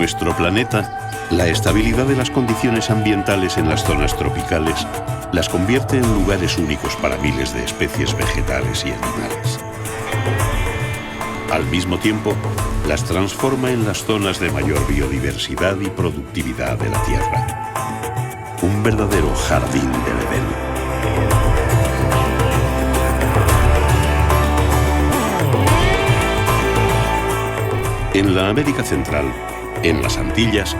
nuestro planeta, la estabilidad de las condiciones ambientales en las zonas tropicales las convierte en lugares únicos para miles de especies vegetales y animales. Al mismo tiempo, las transforma en las zonas de mayor biodiversidad y productividad de la Tierra. Un verdadero jardín del Edén. En la América Central, en las Antillas,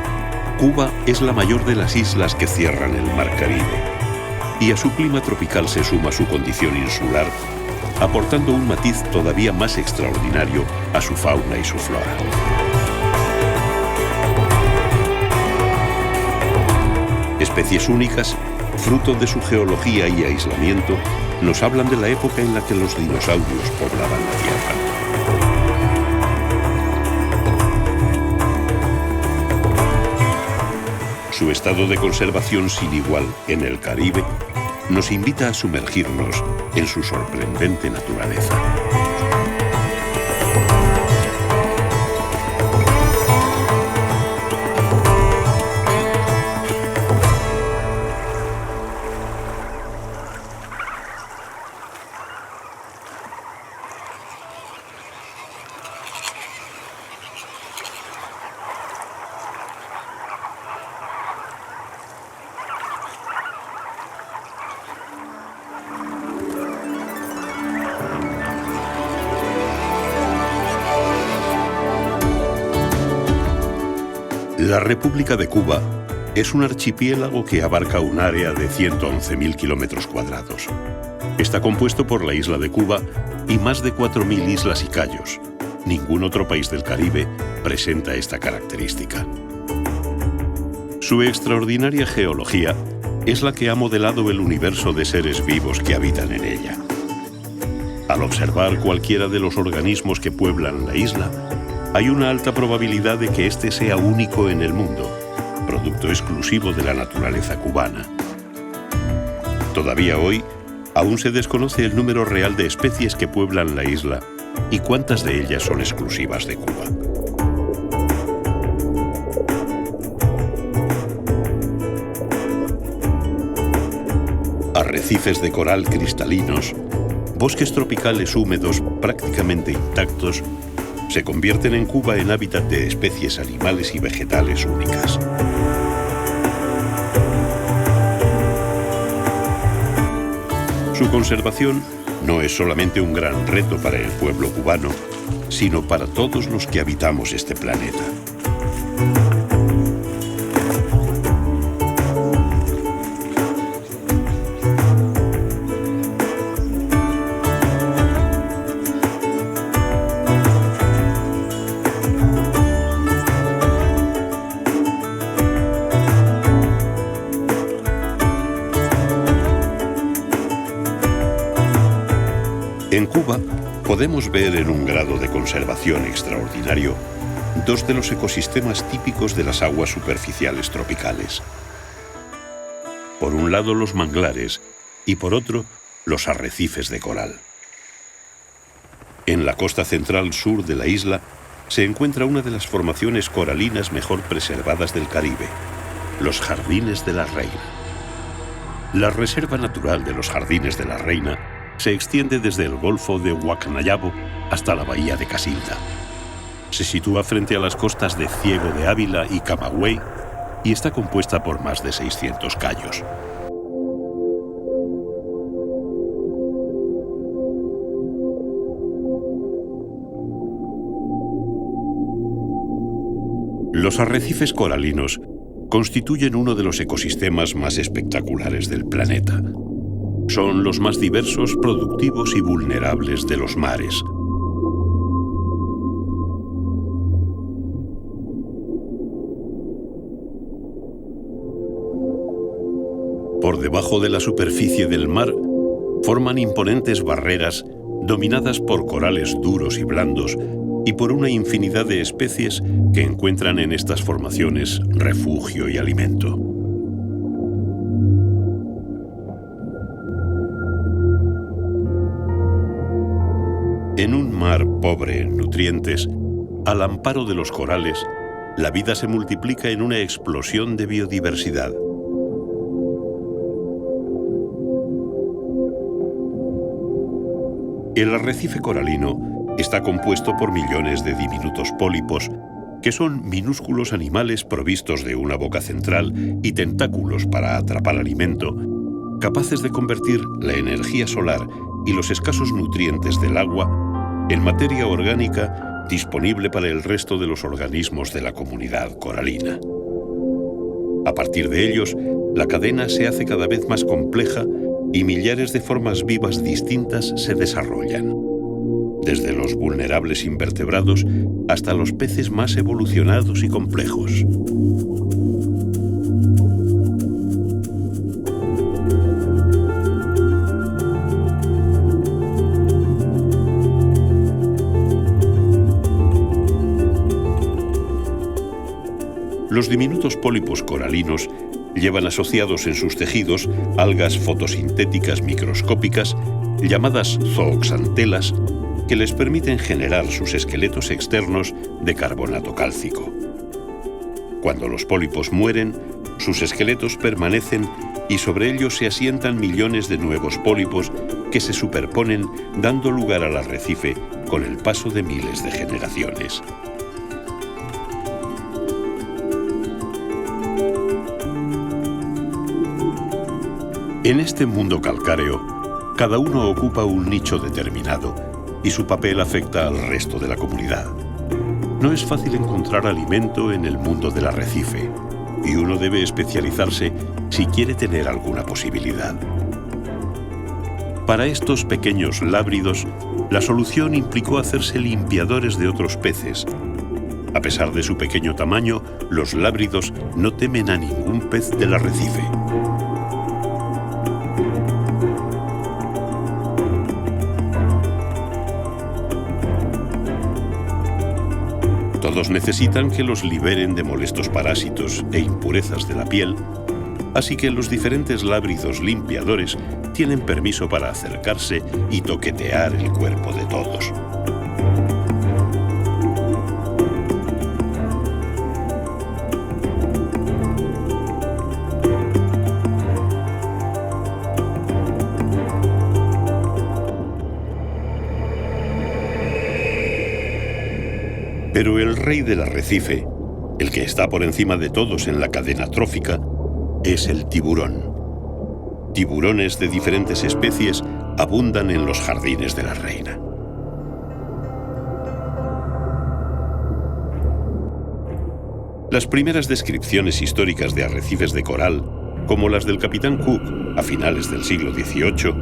Cuba es la mayor de las islas que cierran el Mar Caribe, y a su clima tropical se suma su condición insular, aportando un matiz todavía más extraordinario a su fauna y su flora. Especies únicas, fruto de su geología y aislamiento, nos hablan de la época en la que los dinosaurios poblaban la Tierra. Su estado de conservación sin igual en el Caribe nos invita a sumergirnos en su sorprendente naturaleza. La República de Cuba es un archipiélago que abarca un área de 111.000 kilómetros cuadrados. Está compuesto por la isla de Cuba y más de 4.000 islas y cayos. Ningún otro país del Caribe presenta esta característica. Su extraordinaria geología es la que ha modelado el universo de seres vivos que habitan en ella. Al observar cualquiera de los organismos que pueblan la isla, hay una alta probabilidad de que este sea único en el mundo, producto exclusivo de la naturaleza cubana. Todavía hoy, aún se desconoce el número real de especies que pueblan la isla y cuántas de ellas son exclusivas de Cuba. Arrecifes de coral cristalinos, bosques tropicales húmedos prácticamente intactos, se convierten en Cuba en hábitat de especies animales y vegetales únicas. Su conservación no es solamente un gran reto para el pueblo cubano, sino para todos los que habitamos este planeta. En Cuba, podemos ver en un grado de conservación extraordinario dos de los ecosistemas típicos de las aguas superficiales tropicales. Por un lado, los manglares y por otro, los arrecifes de coral. En la costa central sur de la isla se encuentra una de las formaciones coralinas mejor preservadas del Caribe, los Jardines de la Reina. La Reserva Natural de los Jardines de la Reina se extiende desde el Golfo de Huacnayabo hasta la Bahía de Casilda. Se sitúa frente a las costas de Ciego de Ávila y Camagüey y está compuesta por más de 600 cayos. Los arrecifes coralinos constituyen uno de los ecosistemas más espectaculares del planeta. Son los más diversos, productivos y vulnerables de los mares. Por debajo de la superficie del mar, forman imponentes barreras dominadas por corales duros y blandos y por una infinidad de especies que encuentran en estas formaciones refugio y alimento. En un mar pobre en nutrientes, al amparo de los corales, la vida se multiplica en una explosión de biodiversidad. El arrecife coralino está compuesto por millones de diminutos pólipos, que son minúsculos animales provistos de una boca central y tentáculos para atrapar alimento, capaces de convertir la energía solar y los escasos nutrientes del agua en materia orgánica disponible para el resto de los organismos de la comunidad coralina. A partir de ellos, la cadena se hace cada vez más compleja y millares de formas vivas distintas se desarrollan, desde los vulnerables invertebrados hasta los peces más evolucionados y complejos. Los diminutos pólipos coralinos llevan asociados en sus tejidos algas fotosintéticas microscópicas llamadas zooxantelas que les permiten generar sus esqueletos externos de carbonato cálcico. Cuando los pólipos mueren, sus esqueletos permanecen y sobre ellos se asientan millones de nuevos pólipos que se superponen, dando lugar al arrecife con el paso de miles de generaciones. En este mundo calcáreo, cada uno ocupa un nicho determinado y su papel afecta al resto de la comunidad. No es fácil encontrar alimento en el mundo del arrecife y uno debe especializarse si quiere tener alguna posibilidad. Para estos pequeños lábridos, la solución implicó hacerse limpiadores de otros peces. A pesar de su pequeño tamaño, los lábridos no temen a ningún pez del arrecife. Todos necesitan que los liberen de molestos parásitos e impurezas de la piel, así que los diferentes lábridos limpiadores tienen permiso para acercarse y toquetear el cuerpo de todos. Pero el rey del arrecife, el que está por encima de todos en la cadena trófica, es el tiburón. Tiburones de diferentes especies abundan en los jardines de la reina. Las primeras descripciones históricas de arrecifes de coral, como las del capitán Cook a finales del siglo XVIII,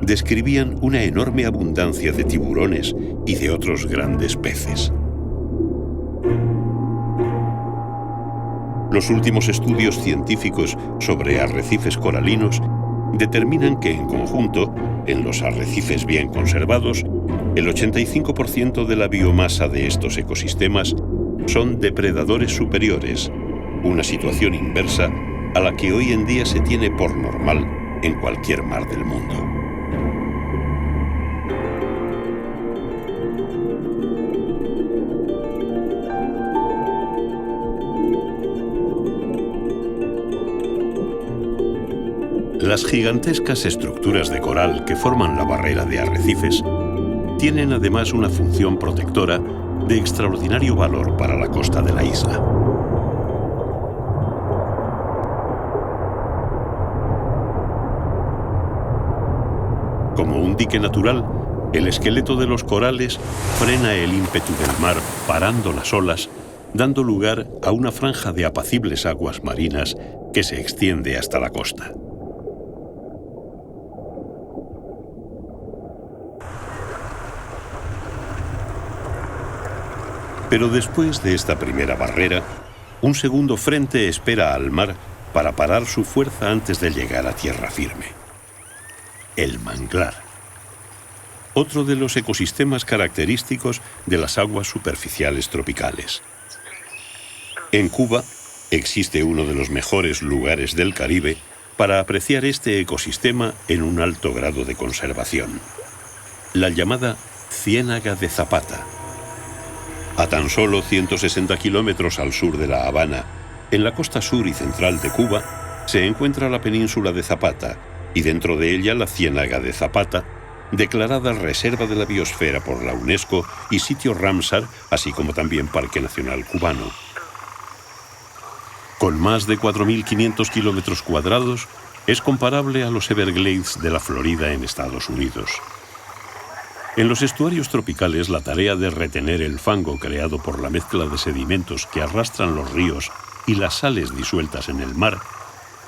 describían una enorme abundancia de tiburones y de otros grandes peces. Los últimos estudios científicos sobre arrecifes coralinos determinan que, en conjunto, en los arrecifes bien conservados, el 85% de la biomasa de estos ecosistemas son depredadores superiores, una situación inversa a la que hoy en día se tiene por normal en cualquier mar del mundo. Las gigantescas estructuras de coral que forman la barrera de arrecifes tienen además una función protectora de extraordinario valor para la costa de la isla. Como un dique natural, el esqueleto de los corales frena el ímpetu del mar parando las olas, dando lugar a una franja de apacibles aguas marinas que se extiende hasta la costa. Pero después de esta primera barrera, un segundo frente espera al mar para parar su fuerza antes de llegar a tierra firme. El manglar. Otro de los ecosistemas característicos de las aguas superficiales tropicales. En Cuba existe uno de los mejores lugares del Caribe para apreciar este ecosistema en un alto grado de conservación. La llamada Ciénaga de Zapata. A tan solo 160 kilómetros al sur de La Habana, en la costa sur y central de Cuba, se encuentra la península de Zapata y dentro de ella la Ciénaga de Zapata, declarada Reserva de la Biosfera por la UNESCO y sitio Ramsar, así como también Parque Nacional Cubano. Con más de 4.500 kilómetros cuadrados, es comparable a los Everglades de la Florida en Estados Unidos. En los estuarios tropicales, la tarea de retener el fango creado por la mezcla de sedimentos que arrastran los ríos y las sales disueltas en el mar,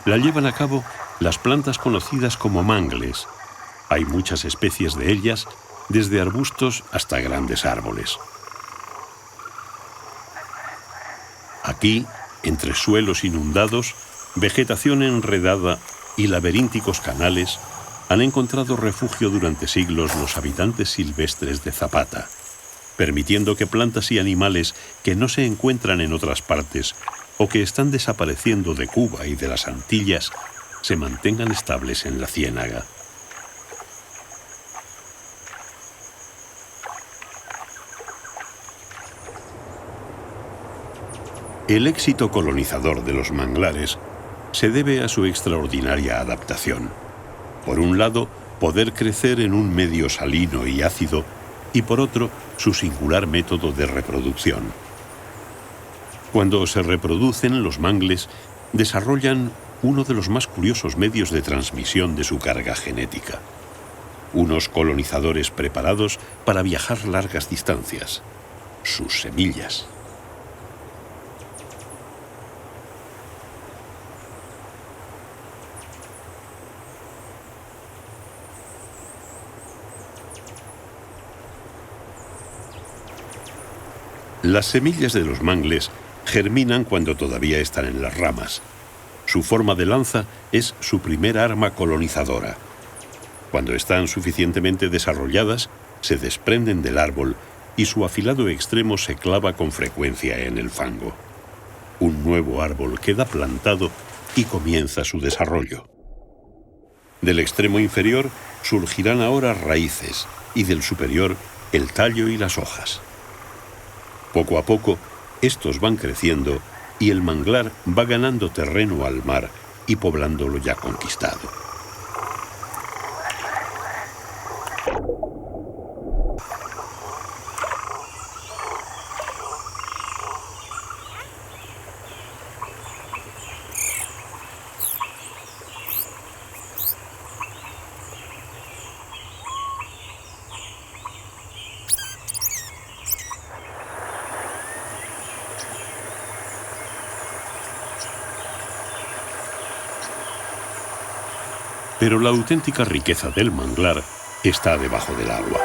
la llevan a cabo las plantas conocidas como mangles. Hay muchas especies de ellas, desde arbustos hasta grandes árboles. Aquí, entre suelos inundados, vegetación enredada y laberínticos canales, han encontrado refugio durante siglos los habitantes silvestres de Zapata, permitiendo que plantas y animales que no se encuentran en otras partes o que están desapareciendo de Cuba y de las Antillas se mantengan estables en la ciénaga. El éxito colonizador de los manglares se debe a su extraordinaria adaptación. Por un lado, poder crecer en un medio salino y ácido, y por otro, su singular método de reproducción. Cuando se reproducen, los mangles desarrollan uno de los más curiosos medios de transmisión de su carga genética. Unos colonizadores preparados para viajar largas distancias, sus semillas. Las semillas de los mangles germinan cuando todavía están en las ramas. Su forma de lanza es su primer arma colonizadora. Cuando están suficientemente desarrolladas, se desprenden del árbol y su afilado extremo se clava con frecuencia en el fango. Un nuevo árbol queda plantado y comienza su desarrollo. Del extremo inferior surgirán ahora raíces y del superior el tallo y las hojas. Poco a poco, estos van creciendo y el manglar va ganando terreno al mar y poblando lo ya conquistado. Pero la auténtica riqueza del manglar está debajo del agua.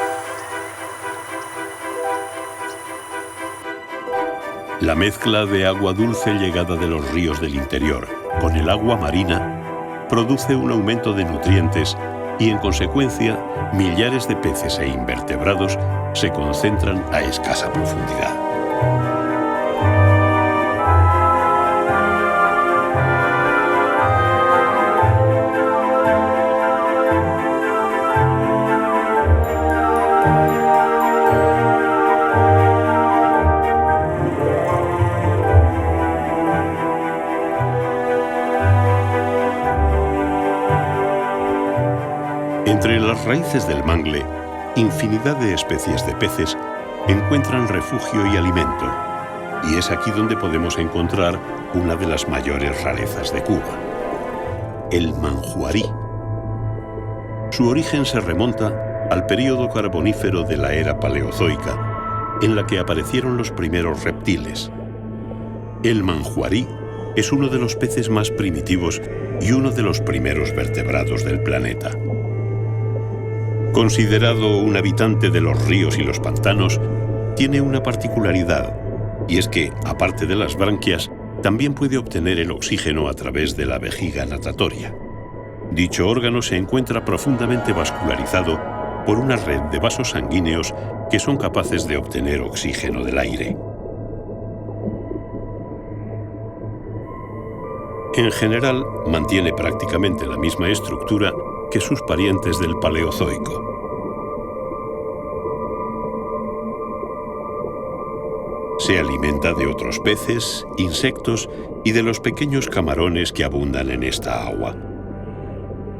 La mezcla de agua dulce llegada de los ríos del interior con el agua marina produce un aumento de nutrientes y, en consecuencia, millares de peces e invertebrados se concentran a escasa profundidad. Entre las raíces del mangle, infinidad de especies de peces encuentran refugio y alimento, y es aquí donde podemos encontrar una de las mayores rarezas de Cuba, el manjuarí. Su origen se remonta al período carbonífero de la era paleozoica, en la que aparecieron los primeros reptiles. El manjuarí es uno de los peces más primitivos y uno de los primeros vertebrados del planeta. Considerado un habitante de los ríos y los pantanos, tiene una particularidad, y es que, aparte de las branquias, también puede obtener el oxígeno a través de la vejiga natatoria. Dicho órgano se encuentra profundamente vascularizado por una red de vasos sanguíneos que son capaces de obtener oxígeno del aire. En general, mantiene prácticamente la misma estructura que sus parientes del Paleozoico. Se alimenta de otros peces, insectos y de los pequeños camarones que abundan en esta agua.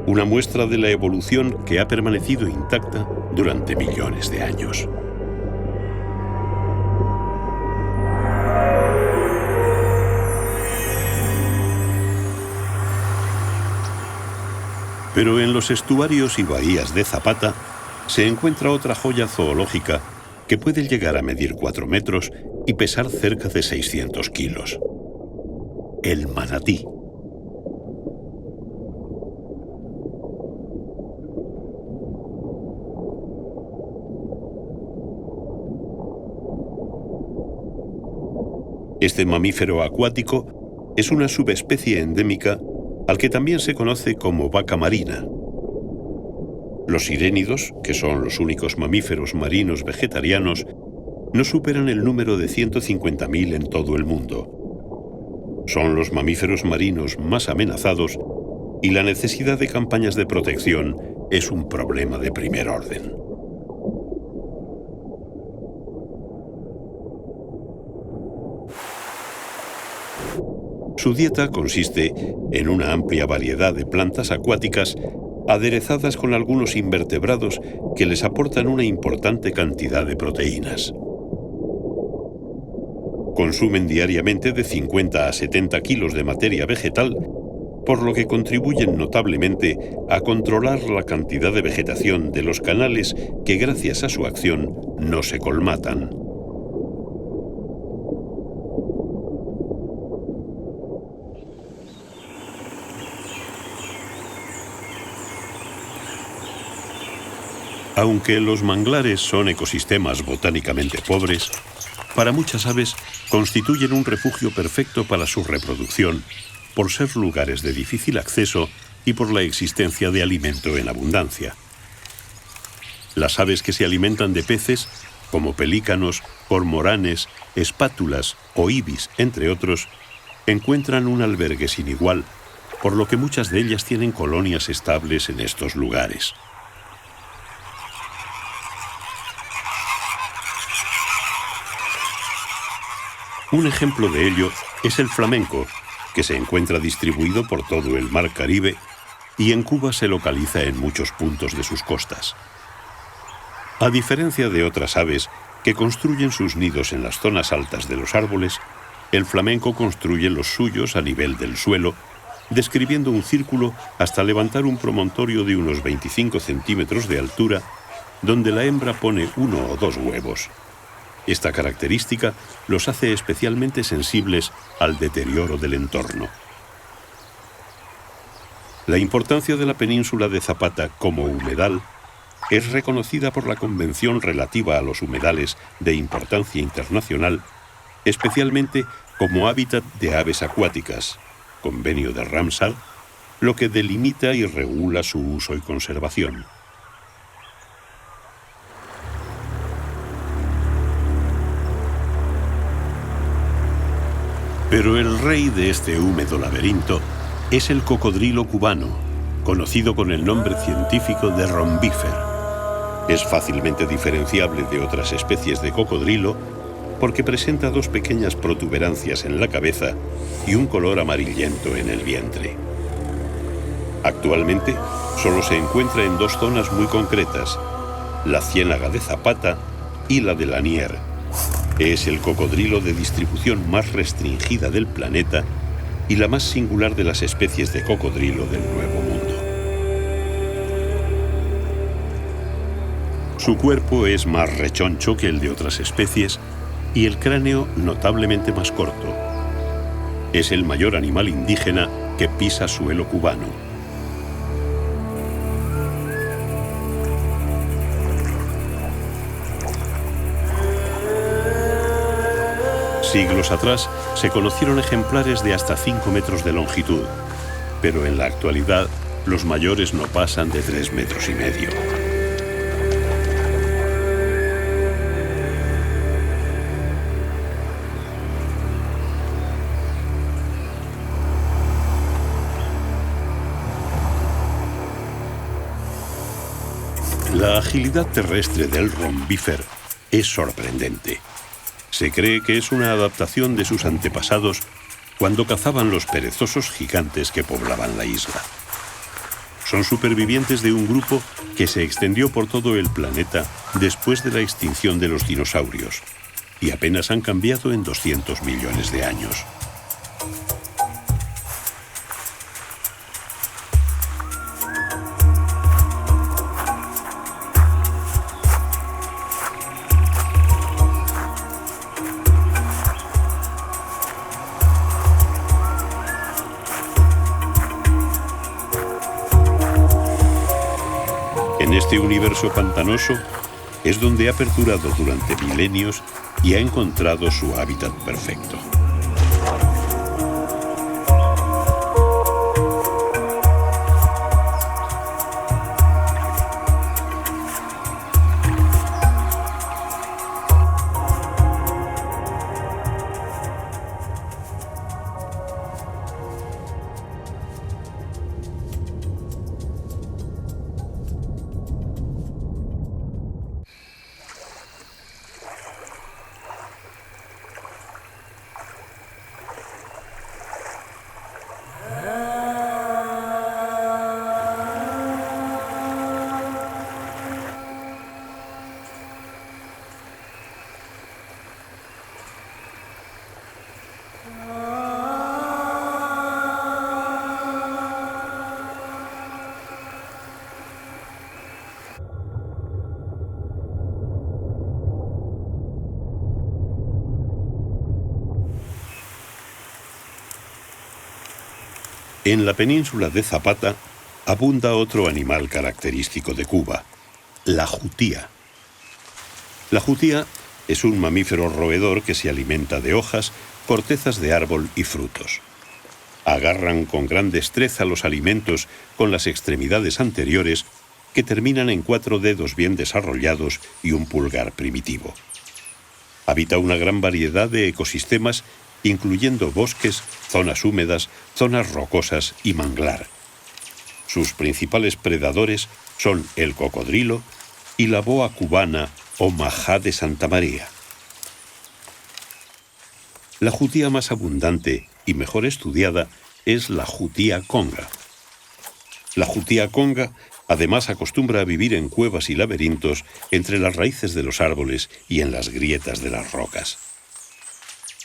Una muestra de la evolución que ha permanecido intacta durante millones de años. Pero en los estuarios y bahías de Zapata se encuentra otra joya zoológica que puede llegar a medir 4 metros y pesar cerca de 600 kilos. El manatí. Este mamífero acuático es una subespecie endémica al que también se conoce como vaca marina. Los sirénidos, que son los únicos mamíferos marinos vegetarianos, no superan el número de 150.000 en todo el mundo. Son los mamíferos marinos más amenazados y la necesidad de campañas de protección es un problema de primer orden. Su dieta consiste en una amplia variedad de plantas acuáticas aderezadas con algunos invertebrados que les aportan una importante cantidad de proteínas. Consumen diariamente de 50 a 70 kilos de materia vegetal, por lo que contribuyen notablemente a controlar la cantidad de vegetación de los canales que gracias a su acción no se colmatan. Aunque los manglares son ecosistemas botánicamente pobres, para muchas aves constituyen un refugio perfecto para su reproducción, por ser lugares de difícil acceso y por la existencia de alimento en abundancia. Las aves que se alimentan de peces, como pelícanos, cormoranes, espátulas o ibis, entre otros, encuentran un albergue sin igual, por lo que muchas de ellas tienen colonias estables en estos lugares. Un ejemplo de ello es el flamenco, que se encuentra distribuido por todo el Mar Caribe y en Cuba se localiza en muchos puntos de sus costas. A diferencia de otras aves que construyen sus nidos en las zonas altas de los árboles, el flamenco construye los suyos a nivel del suelo, describiendo un círculo hasta levantar un promontorio de unos 25 centímetros de altura, donde la hembra pone 1 o 2 huevos. Esta característica los hace especialmente sensibles al deterioro del entorno. La importancia de la península de Zapata como humedal es reconocida por la Convención relativa a los humedales de importancia internacional, especialmente como hábitat de aves acuáticas, Convenio de Ramsar, lo que delimita y regula su uso y conservación. Pero el rey de este húmedo laberinto es el cocodrilo cubano, conocido con el nombre científico de Rombifer. Es fácilmente diferenciable de otras especies de cocodrilo porque presenta 2 pequeñas protuberancias en la cabeza y un color amarillento en el vientre. Actualmente solo se encuentra en 2 zonas muy concretas, la Ciénaga de Zapata y la de Lanier. Es el cocodrilo de distribución más restringida del planeta y la más singular de las especies de cocodrilo del Nuevo Mundo. Su cuerpo es más rechoncho que el de otras especies y el cráneo notablemente más corto. Es el mayor animal indígena que pisa suelo cubano. Siglos atrás se conocieron ejemplares de hasta 5 metros de longitud, pero en la actualidad los mayores no pasan de 3,5 metros. La agilidad terrestre del rombífer es sorprendente. Se cree que es una adaptación de sus antepasados cuando cazaban los perezosos gigantes que poblaban la isla. Son supervivientes de un grupo que se extendió por todo el planeta después de la extinción de los dinosaurios y apenas han cambiado en 200 millones de años. En este universo pantanoso es donde ha perdurado durante milenios y ha encontrado su hábitat perfecto. En la península de Zapata abunda otro animal característico de Cuba, la jutía. La jutía es un mamífero roedor que se alimenta de hojas, cortezas de árbol y frutos. Agarran con gran destreza los alimentos con las extremidades anteriores, que terminan en 4 dedos bien desarrollados y un pulgar primitivo. Habita una gran variedad de ecosistemas, incluyendo bosques, zonas húmedas, zonas rocosas y manglar. Sus principales predadores son el cocodrilo y la boa cubana o majá de Santa María. La jutía más abundante y mejor estudiada es la jutía conga. La jutía conga además acostumbra a vivir en cuevas y laberintos entre las raíces de los árboles y en las grietas de las rocas.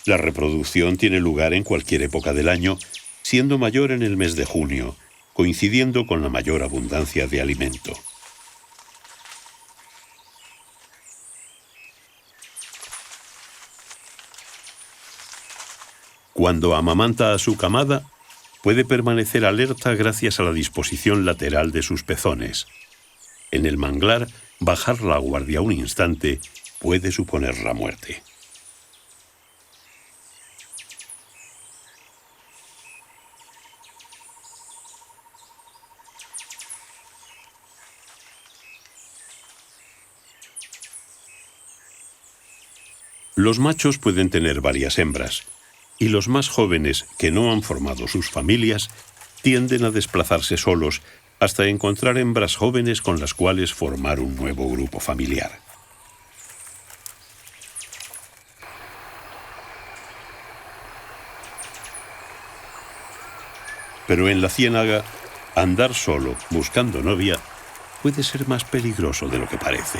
La reproducción tiene lugar en cualquier época del año, siendo mayor en el mes de junio, coincidiendo con la mayor abundancia de alimento. Cuando amamanta a su camada, puede permanecer alerta gracias a la disposición lateral de sus pezones. En el manglar, bajar la guardia un instante puede suponer la muerte. Los machos pueden tener varias hembras, y los más jóvenes que no han formado sus familias tienden a desplazarse solos hasta encontrar hembras jóvenes con las cuales formar un nuevo grupo familiar. Pero en la ciénaga, andar solo buscando novia puede ser más peligroso de lo que parece.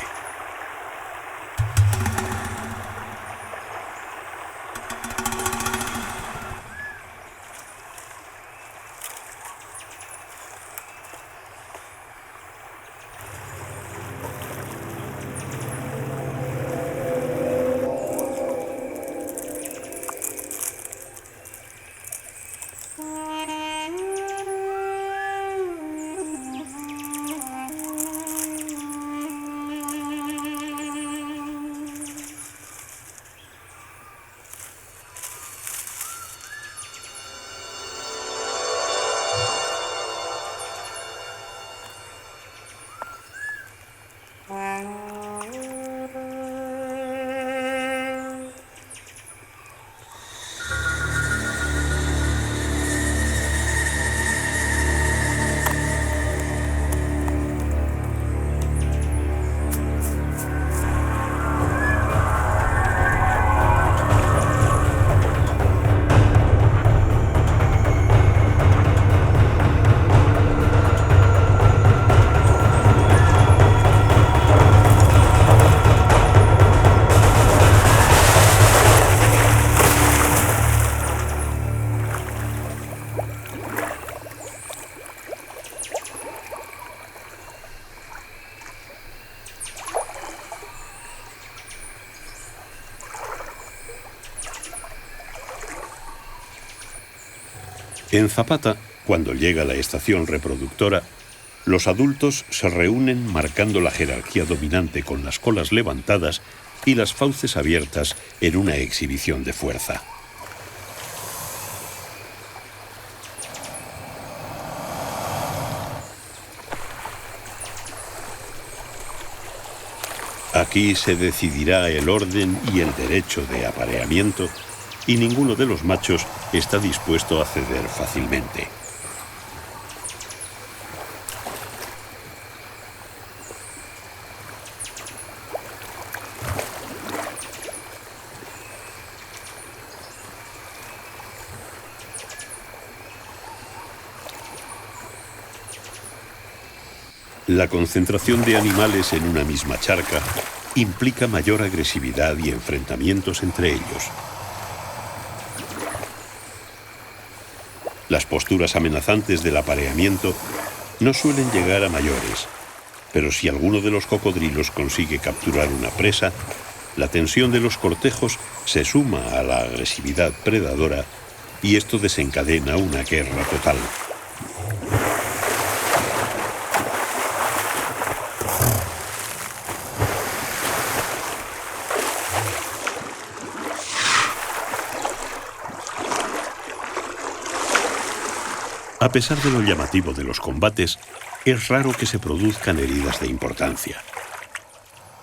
En Zapata, cuando llega la estación reproductora, los adultos se reúnen marcando la jerarquía dominante con las colas levantadas y las fauces abiertas en una exhibición de fuerza. Aquí se decidirá el orden y el derecho de apareamiento, y ninguno de los machos está dispuesto a ceder fácilmente. La concentración de animales en una misma charca implica mayor agresividad y enfrentamientos entre ellos. Las posturas amenazantes del apareamiento no suelen llegar a mayores, pero si alguno de los cocodrilos consigue capturar una presa, la tensión de los cortejos se suma a la agresividad predadora y esto desencadena una guerra total. A pesar de lo llamativo de los combates, es raro que se produzcan heridas de importancia.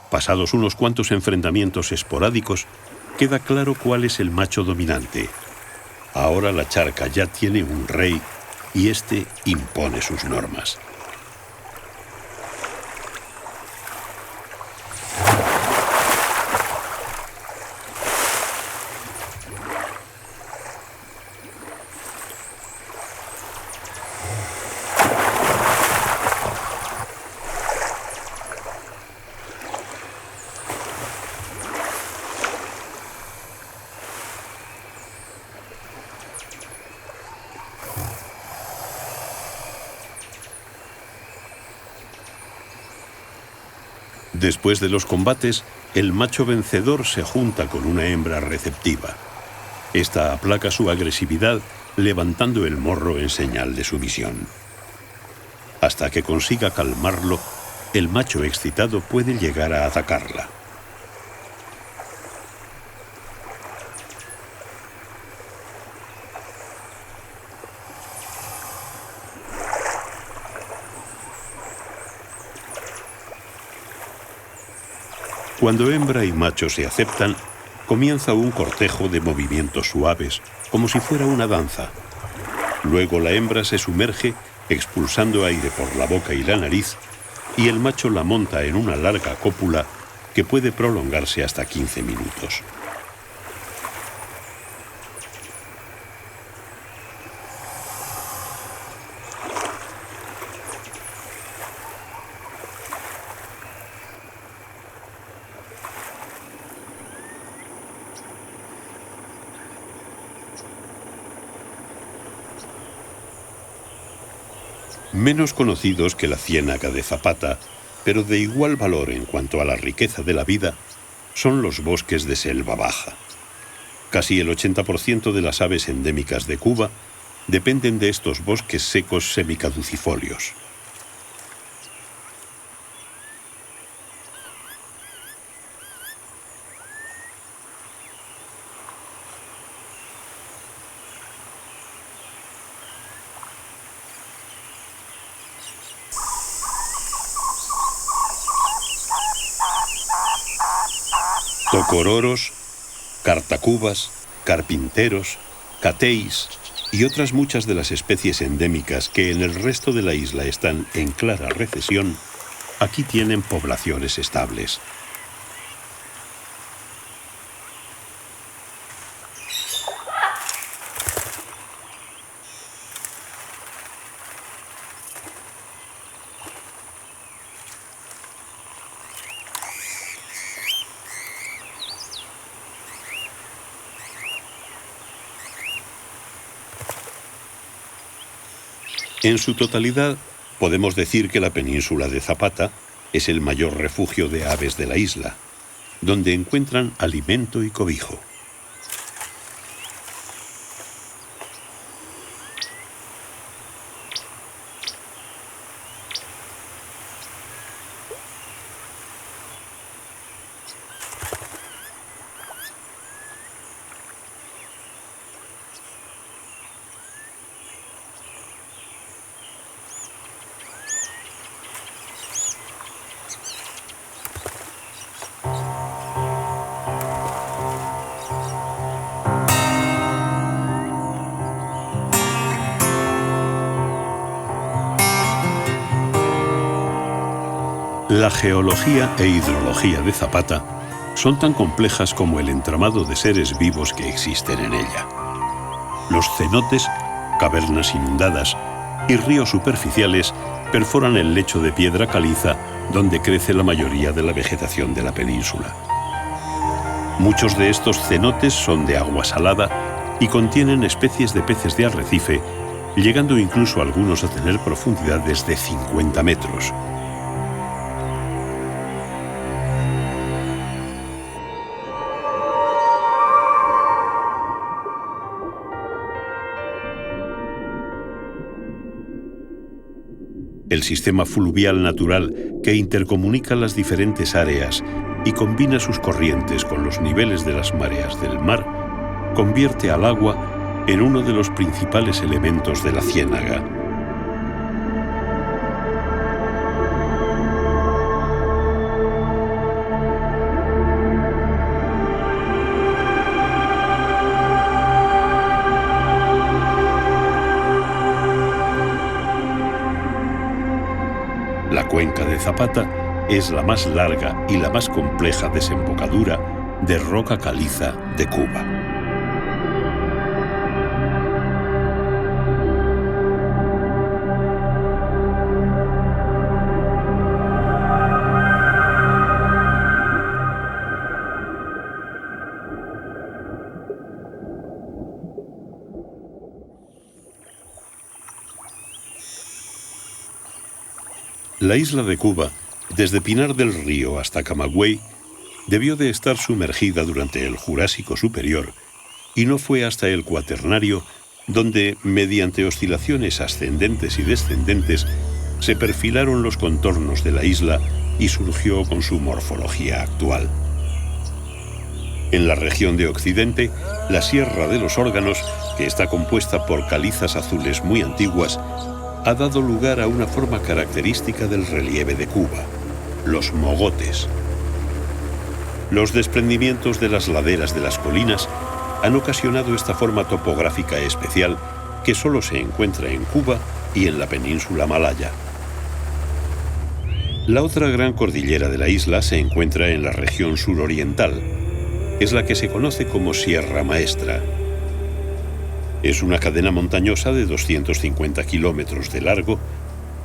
Pasados unos cuantos enfrentamientos esporádicos, queda claro cuál es el macho dominante. Ahora la charca ya tiene un rey y este impone sus normas. Después de los combates, el macho vencedor se junta con una hembra receptiva. Esta aplaca su agresividad levantando el morro en señal de sumisión. Hasta que consiga calmarlo, el macho excitado puede llegar a atacarla. Cuando hembra y macho se aceptan, comienza un cortejo de movimientos suaves, como si fuera una danza. Luego la hembra se sumerge, expulsando aire por la boca y la nariz, y el macho la monta en una larga cópula que puede prolongarse hasta 15 minutos. Menos conocidos que la ciénaga de Zapata, pero de igual valor en cuanto a la riqueza de la vida, son los bosques de selva baja. Casi el 80% de las aves endémicas de Cuba dependen de estos bosques secos semicaducifolios. Tocororos, cartacubas, carpinteros, cateis y otras muchas de las especies endémicas que en el resto de la isla están en clara recesión, aquí tienen poblaciones estables. En su totalidad, podemos decir que la península de Zapata es el mayor refugio de aves de la isla, donde encuentran alimento y cobijo. La geología e hidrología de Zapata son tan complejas como el entramado de seres vivos que existen en ella. Los cenotes, cavernas inundadas y ríos superficiales perforan el lecho de piedra caliza donde crece la mayoría de la vegetación de la península. Muchos de estos cenotes son de agua salada y contienen especies de peces de arrecife, llegando incluso algunos a tener profundidades de 50 metros. El sistema fluvial natural que intercomunica las diferentes áreas y combina sus corrientes con los niveles de las mareas del mar, convierte al agua en uno de los principales elementos de la ciénaga. La cuenca de Zapata es la más larga y la más compleja desembocadura de roca caliza de Cuba. La isla de Cuba, desde Pinar del Río hasta Camagüey, debió de estar sumergida durante el Jurásico Superior y no fue hasta el Cuaternario donde, mediante oscilaciones ascendentes y descendentes, se perfilaron los contornos de la isla y surgió con su morfología actual. En la región de Occidente, la Sierra de los Órganos, que está compuesta por calizas azules muy antiguas, ha dado lugar a una forma característica del relieve de Cuba, los mogotes. Los desprendimientos de las laderas de las colinas han ocasionado esta forma topográfica especial que solo se encuentra en Cuba y en la península malaya. La otra gran cordillera de la isla se encuentra en la región suroriental. Es la que se conoce como Sierra Maestra. Es una cadena montañosa de 250 kilómetros de largo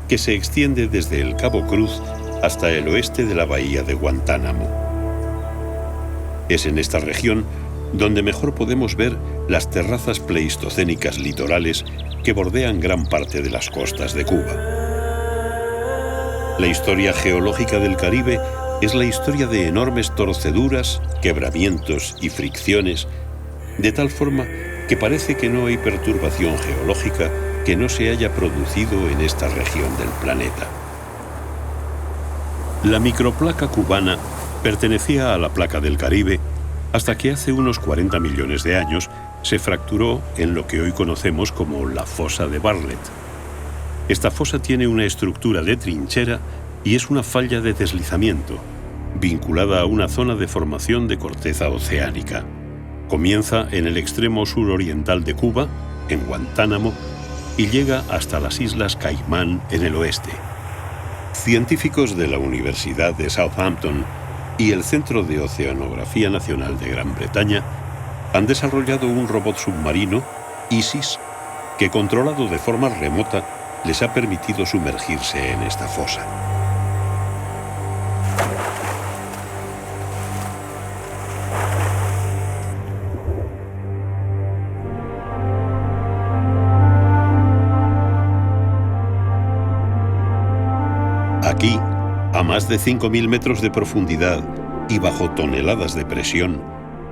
que se extiende desde el Cabo Cruz hasta el oeste de la bahía de Guantánamo. Es en esta región donde mejor podemos ver las terrazas pleistocénicas litorales que bordean gran parte de las costas de Cuba. La historia geológica del Caribe es la historia de enormes torceduras, quebramientos y fricciones, de tal forma que parece que no hay perturbación geológica que no se haya producido en esta región del planeta. La microplaca cubana pertenecía a la placa del Caribe hasta que hace unos 40 millones de años se fracturó en lo que hoy conocemos como la fosa de Bartlett. Esta fosa tiene una estructura de trinchera y es una falla de deslizamiento, vinculada a una zona de formación de corteza oceánica. Comienza en el extremo suroriental de Cuba, en Guantánamo, y llega hasta las Islas Caimán en el oeste. Científicos de la Universidad de Southampton y el Centro de Oceanografía Nacional de Gran Bretaña han desarrollado un robot submarino, ISIS, que controlado de forma remota les ha permitido sumergirse en esta fosa. Aquí, a más de 5.000 metros de profundidad y bajo toneladas de presión,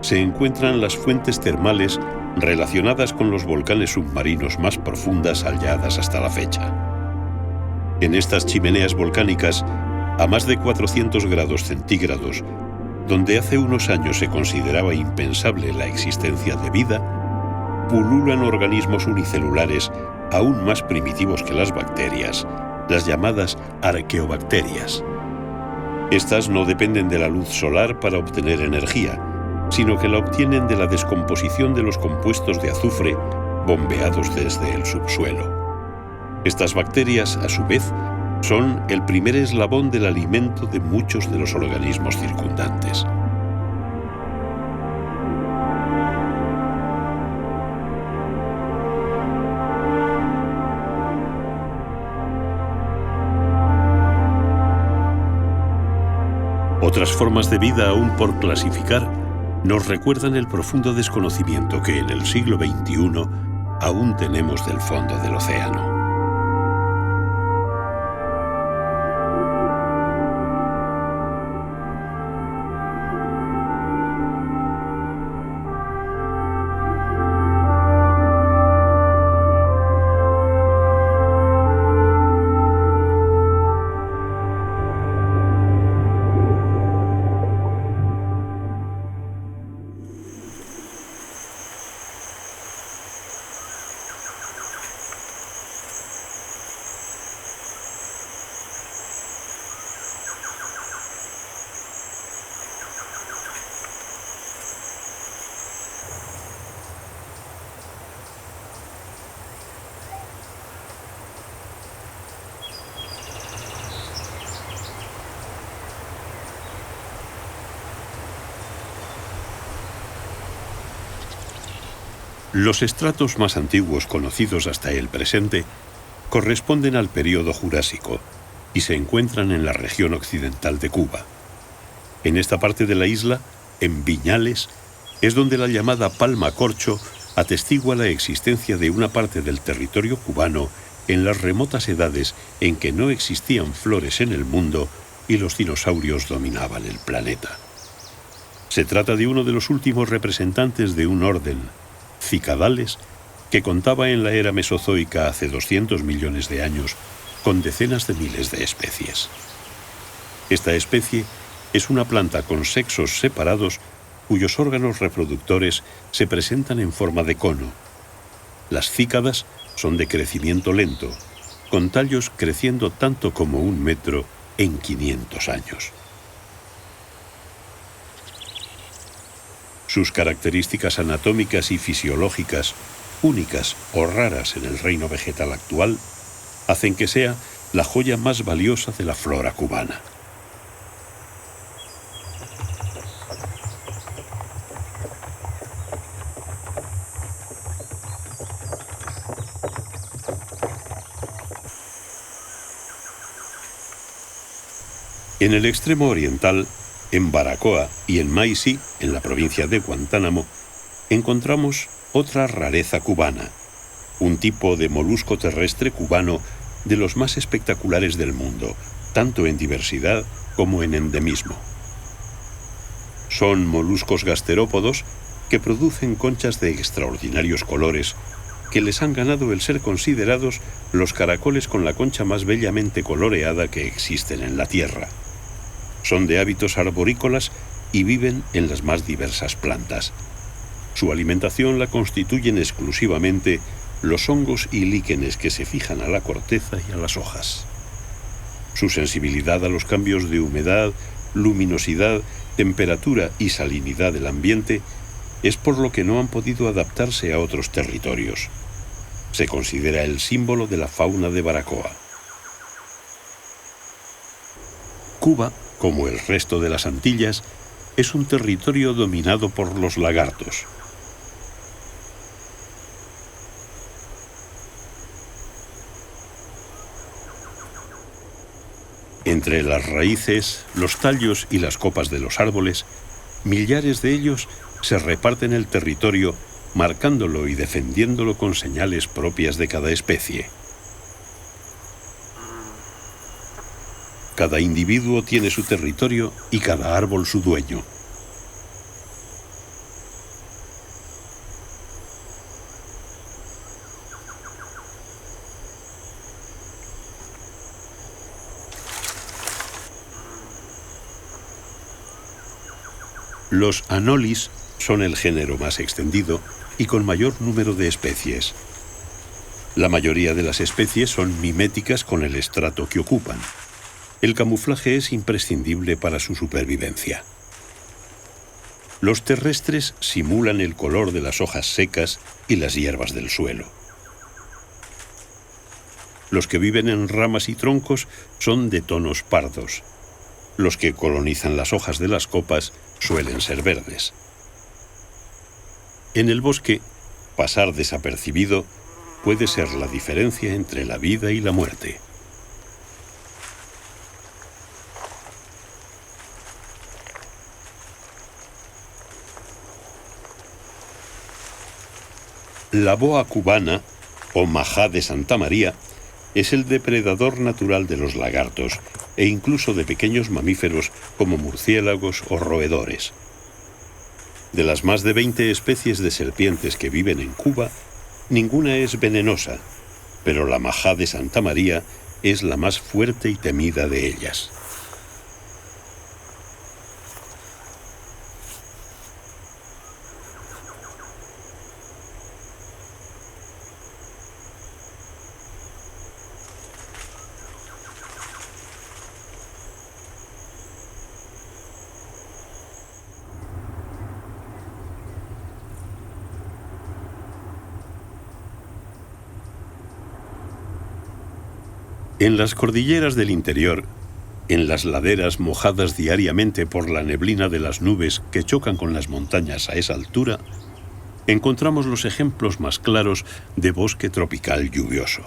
se encuentran las fuentes termales relacionadas con los volcanes submarinos más profundas halladas hasta la fecha. En estas chimeneas volcánicas, a más de 400 grados centígrados, donde hace unos años se consideraba impensable la existencia de vida, pululan organismos unicelulares aún más primitivos que las bacterias, las llamadas arqueobacterias. Estas no dependen de la luz solar para obtener energía, sino que la obtienen de la descomposición de los compuestos de azufre bombeados desde el subsuelo. Estas bacterias, a su vez, Son el primer eslabón del alimento de muchos de los organismos circundantes. Otras formas de vida aún por clasificar nos recuerdan el profundo desconocimiento que en el siglo XXI aún tenemos del fondo del océano. Los estratos más antiguos conocidos hasta el presente corresponden al período Jurásico y se encuentran en la región occidental de Cuba. En esta parte de la isla, en Viñales, es donde la llamada palma corcho atestigua la existencia de una parte del territorio cubano en las remotas edades en que no existían flores en el mundo y los dinosaurios dominaban el planeta. Se trata de uno de los últimos representantes de un orden, Cicadales, que contaba en la era mesozoica hace 200 millones de años con decenas de miles de especies. Esta especie es una planta con sexos separados cuyos órganos reproductores se presentan en forma de cono. Las cícadas son de crecimiento lento, con tallos creciendo tanto como 1 metro en 500 años. Sus características anatómicas y fisiológicas, únicas o raras en el reino vegetal actual, hacen que sea la joya más valiosa de la flora cubana. En el extremo oriental, en Baracoa y en Maicí, en la provincia de Guantánamo, encontramos otra rareza cubana, un tipo de molusco terrestre cubano de los más espectaculares del mundo, tanto en diversidad como en endemismo. Son moluscos gasterópodos que producen conchas de extraordinarios colores que les han ganado el ser considerados los caracoles con la concha más bellamente coloreada que existen en la Tierra. Son de hábitos arborícolas y viven en las más diversas plantas. Su alimentación la constituyen exclusivamente los hongos y líquenes que se fijan a la corteza y a las hojas. Su sensibilidad a los cambios de humedad, luminosidad, temperatura y salinidad del ambiente es por lo que no han podido adaptarse a otros territorios. Se considera el símbolo de la fauna de Baracoa. Cuba, como el resto de las Antillas, es un territorio dominado por los lagartos. Entre las raíces, los tallos y las copas de los árboles, millares de ellos se reparten el territorio, marcándolo y defendiéndolo con señales propias de cada especie. Cada individuo tiene su territorio y cada árbol su dueño. Los anolis son el género más extendido y con mayor número de especies. La mayoría de las especies son miméticas con el estrato que ocupan. El camuflaje es imprescindible para su supervivencia. Los terrestres simulan el color de las hojas secas y las hierbas del suelo. Los que viven en ramas y troncos son de tonos pardos. Los que colonizan las hojas de las copas suelen ser verdes. En el bosque, pasar desapercibido puede ser la diferencia entre la vida y la muerte. La boa cubana, o majá de Santa María, es el depredador natural de los lagartos e incluso de pequeños mamíferos como murciélagos o roedores. De las más de 20 especies de serpientes que viven en Cuba, ninguna es venenosa, pero la majá de Santa María es la más fuerte y temida de ellas. En las cordilleras del interior, en las laderas mojadas diariamente por la neblina de las nubes que chocan con las montañas a esa altura, encontramos los ejemplos más claros de bosque tropical lluvioso.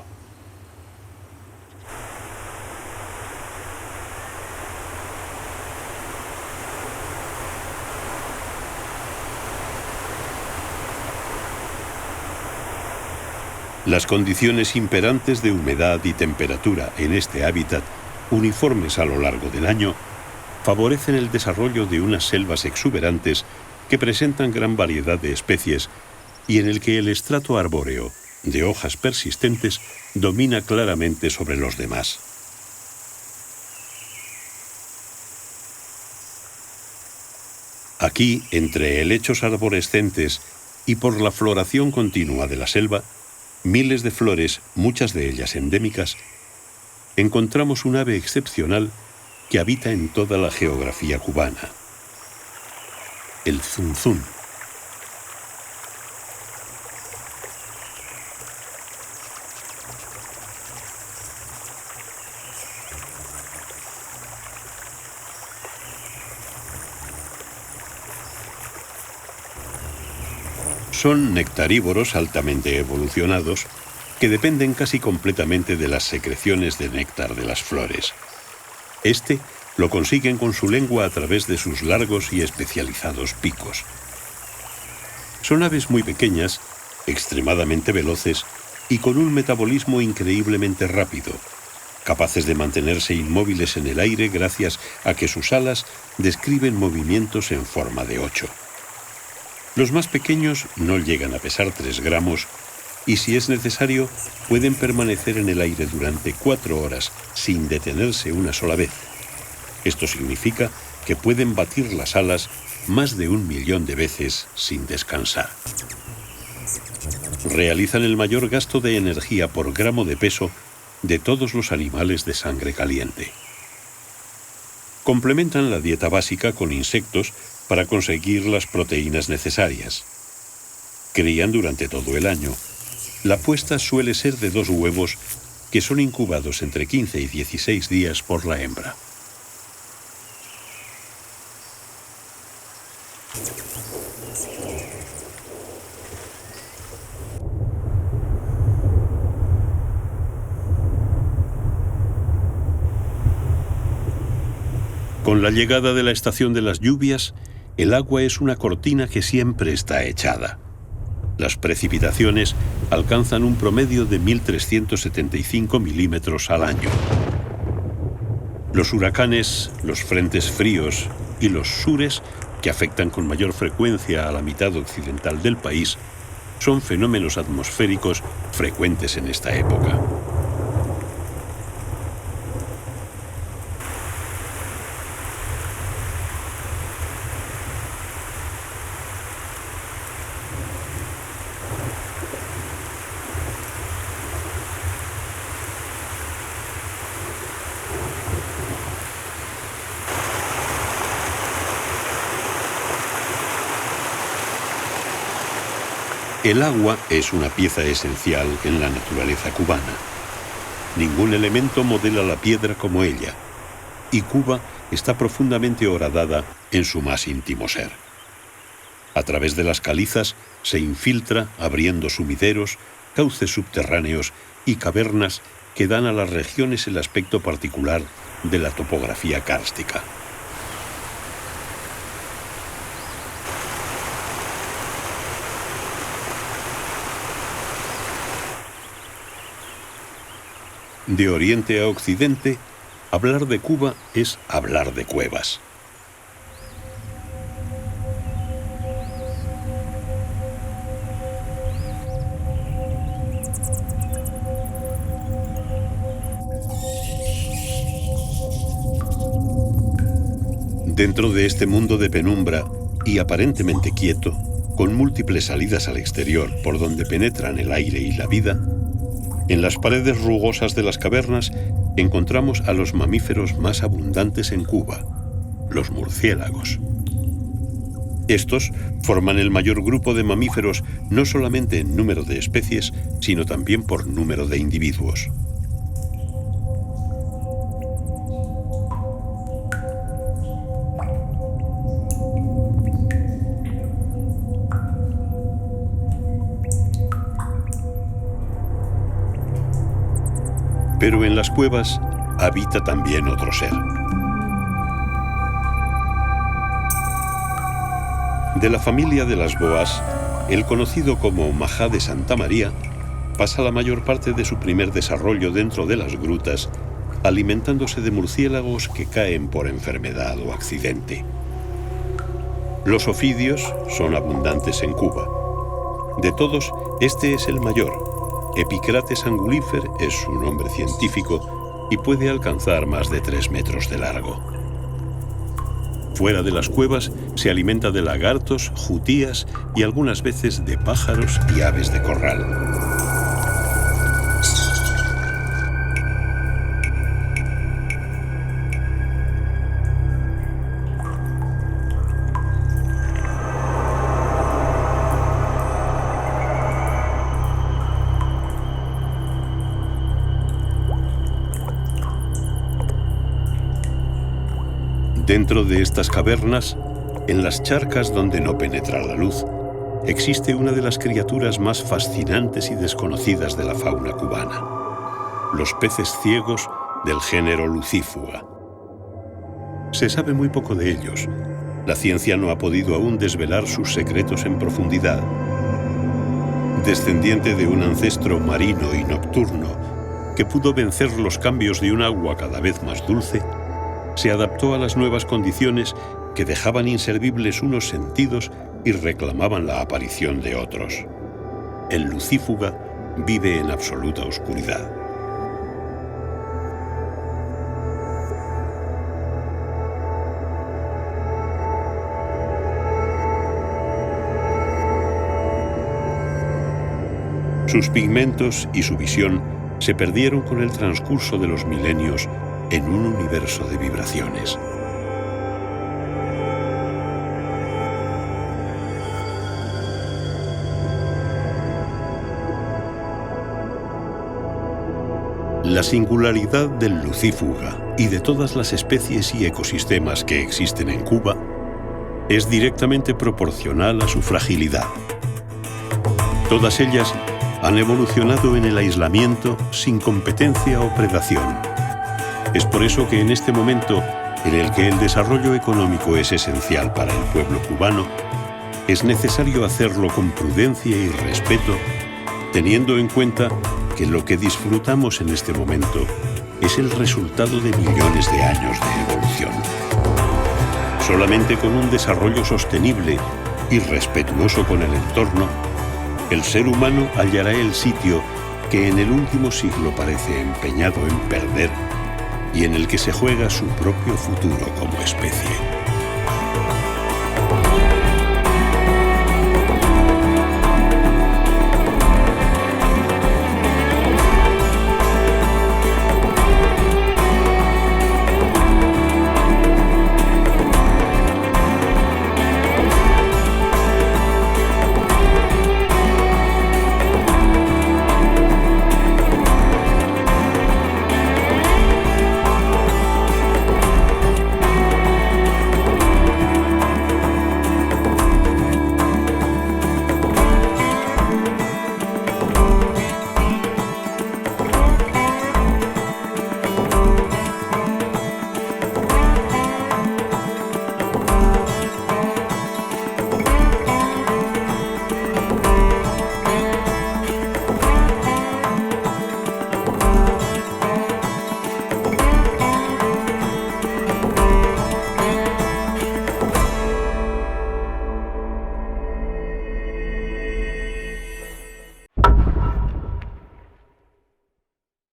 Las condiciones imperantes de humedad y temperatura en este hábitat, uniformes a lo largo del año, favorecen el desarrollo de unas selvas exuberantes que presentan gran variedad de especies y en el que el estrato arbóreo, de hojas persistentes, domina claramente sobre los demás. Aquí, entre helechos arborescentes y por la floración continua de la selva, miles de flores, muchas de ellas endémicas, encontramos un ave excepcional que habita en toda la geografía cubana: el zunzún. Son nectarívoros altamente evolucionados que dependen casi completamente de las secreciones de néctar de las flores. Este lo consiguen con su lengua a través de sus largos y especializados picos. Son aves muy pequeñas, extremadamente veloces y con un metabolismo increíblemente rápido, capaces de mantenerse inmóviles en el aire gracias a que sus alas describen movimientos en forma de 8. Los más pequeños no llegan a pesar 3 gramos y, si es necesario, pueden permanecer en el aire durante 4 horas sin detenerse una sola vez. Esto significa que pueden batir las alas más de 1 millón de veces sin descansar. Realizan el mayor gasto de energía por gramo de peso de todos los animales de sangre caliente. Complementan la dieta básica con insectos para conseguir las proteínas necesarias. Crían durante todo el año. La puesta suele ser de 2 huevos que son incubados entre 15 y 16 días por la hembra. Con la llegada de la estación de las lluvias, el agua es una cortina que siempre está echada. Las precipitaciones alcanzan un promedio de 1.375 milímetros al año. Los huracanes, los frentes fríos y los sures, que afectan con mayor frecuencia a la mitad occidental del país, son fenómenos atmosféricos frecuentes en esta época. El agua es una pieza esencial en la naturaleza cubana. Ningún elemento modela la piedra como ella, y Cuba está profundamente horadada en su más íntimo ser. A través de las calizas se infiltra, abriendo sumideros, cauces subterráneos y cavernas que dan a las regiones el aspecto particular de la topografía kárstica. De oriente a occidente, hablar de Cuba es hablar de cuevas. Dentro de este mundo de penumbra y aparentemente quieto, con múltiples salidas al exterior por donde penetran el aire y la vida, en las paredes rugosas de las cavernas encontramos a los mamíferos más abundantes en Cuba, los murciélagos. Estos forman el mayor grupo de mamíferos no solamente en número de especies, sino también por número de individuos. Pero en las cuevas habita también otro ser. De la familia de las boas, el conocido como majá de Santa María pasa la mayor parte de su primer desarrollo dentro de las grutas, alimentándose de murciélagos que caen por enfermedad o accidente. Los ofidios son abundantes en Cuba. De todos, este es el mayor. Epicrates angulifer es su nombre científico y puede alcanzar más de 3 metros de largo. Fuera de las cuevas se alimenta de lagartos, jutías y algunas veces de pájaros y aves de corral. Dentro de estas cavernas, en las charcas donde no penetra la luz, existe una de las criaturas más fascinantes y desconocidas de la fauna cubana: los peces ciegos del género Lucífuga. Se sabe muy poco de ellos. La ciencia no ha podido aún desvelar sus secretos en profundidad. Descendiente de un ancestro marino y nocturno que pudo vencer los cambios de un agua cada vez más dulce, se adaptó a las nuevas condiciones que dejaban inservibles unos sentidos y reclamaban la aparición de otros. El lucífuga vive en absoluta oscuridad. Sus pigmentos y su visión se perdieron con el transcurso de los milenios en un universo de vibraciones. La singularidad del lucífuga y de todas las especies y ecosistemas que existen en Cuba es directamente proporcional a su fragilidad. Todas ellas han evolucionado en el aislamiento sin competencia o predación. Es por eso que en este momento, en el que el desarrollo económico es esencial para el pueblo cubano, es necesario hacerlo con prudencia y respeto, teniendo en cuenta que lo que disfrutamos en este momento es el resultado de millones de años de evolución. Solamente con un desarrollo sostenible y respetuoso con el entorno, el ser humano hallará el sitio que en el último siglo parece empeñado en perder y en el que se juega su propio futuro como especie.